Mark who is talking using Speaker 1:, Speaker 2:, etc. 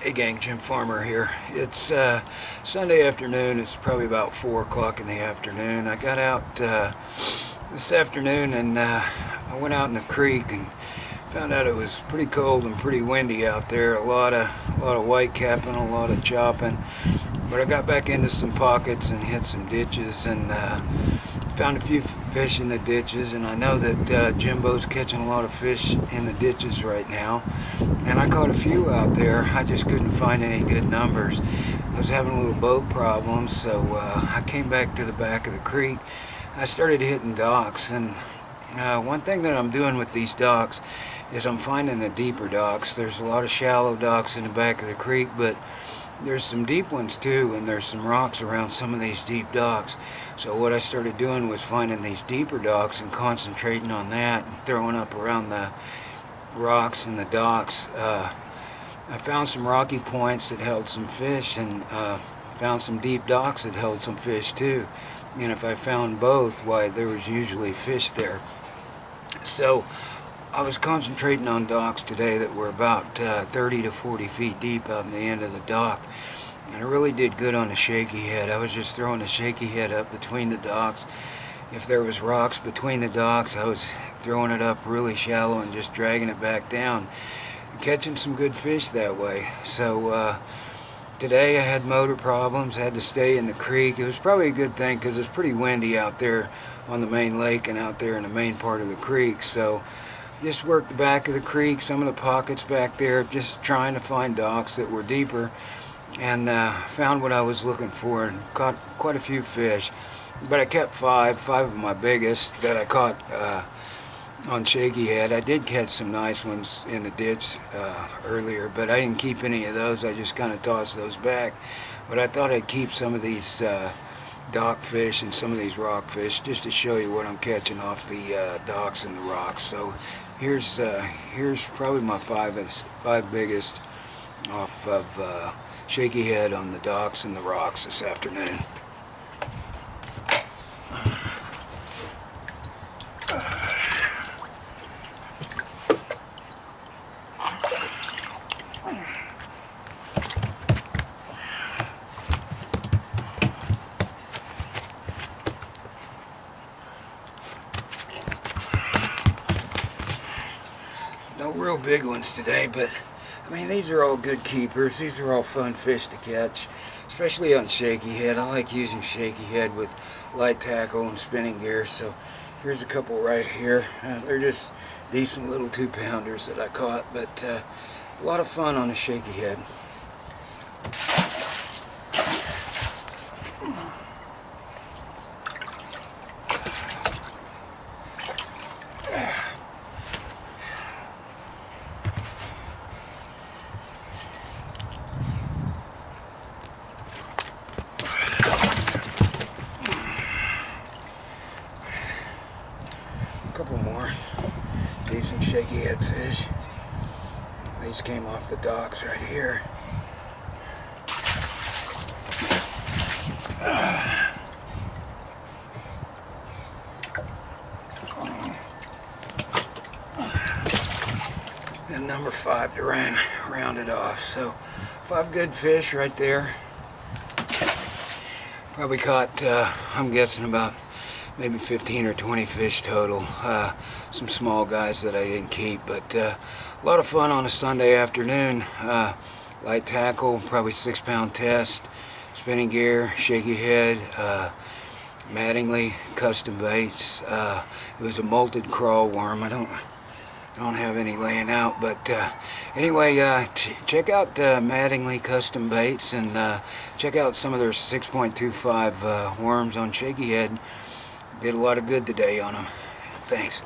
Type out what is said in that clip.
Speaker 1: Hey gang, Jim Farmer here. It's Sunday afternoon. It's probably about 4 o'clock in the afternoon. I got out this afternoon and I went out in the creek and found out it was pretty cold and pretty windy out there. A lot of white capping, a lot of chopping. But I got back into some pockets and hit some ditches and found a few fish in the ditches, and I know that Jimbo's catching a lot of fish in the ditches right now, and I caught a few out there. I just couldn't find any good numbers. I was having a little boat problem, so I came back to the back of the creek. I started hitting docks, and one thing that I'm doing with these docks is I'm finding the deeper docks. There's a lot of shallow docks in the back of the creek, but there's some deep ones too, and there's some rocks around some of these deep docks. So what I started doing was finding these deeper docks and concentrating on that and throwing up around the rocks and the docks. I found some rocky points that held some fish, and found some deep docks that held some fish too. And if I found both, why, there was usually fish there. So I was concentrating on docks today that were about 30 to 40 feet deep out in the end of the dock. And I really did good on the shaky head. I was just throwing the shaky head up between the docks. If there was rocks between the docks, I was throwing it up really shallow and just dragging it back down. Catching some good fish that way. So today I had motor problems, had to stay in the creek. It was probably a good thing because it's pretty windy out there on the main lake and out there in the main part of the creek. So just worked the back of the creek, some of the pockets back there, just trying to find docks that were deeper, and found what I was looking for and caught quite a few fish. But I kept five of my biggest that I caught on shaky head. I did catch some nice ones in the ditch earlier, but I didn't keep any of those. I just kind of tossed those back. But I thought I'd keep some of these dock fish and some of these rock fish just to show you what I'm catching off the docks and the rocks. So here's probably my five biggest off of shaky head on the docks and the rocks this afternoon. No real big ones today, but I mean, these are all good keepers. These are all fun fish to catch, especially on shaky head. I like using shaky head with light tackle and spinning gear. So here's a couple right here. They're just decent little 2-pounders that I caught, but a lot of fun on a shaky head. Couple more decent shaky head fish. These came off the docks right here. And number 5 to round it off. So 5 good fish right there. Probably caught, I'm guessing, about maybe 15 or 20 fish total. Some small guys that I didn't keep, but a lot of fun on a Sunday afternoon. Light tackle, probably 6-pound test, spinning gear, shaky head, Mattingly custom baits. It was a molted crawl worm. I don't have any laying out, but anyway, check out Mattingly custom baits, and check out some of their 6.25 worms on shaky head. Did a lot of good today on them. Thanks.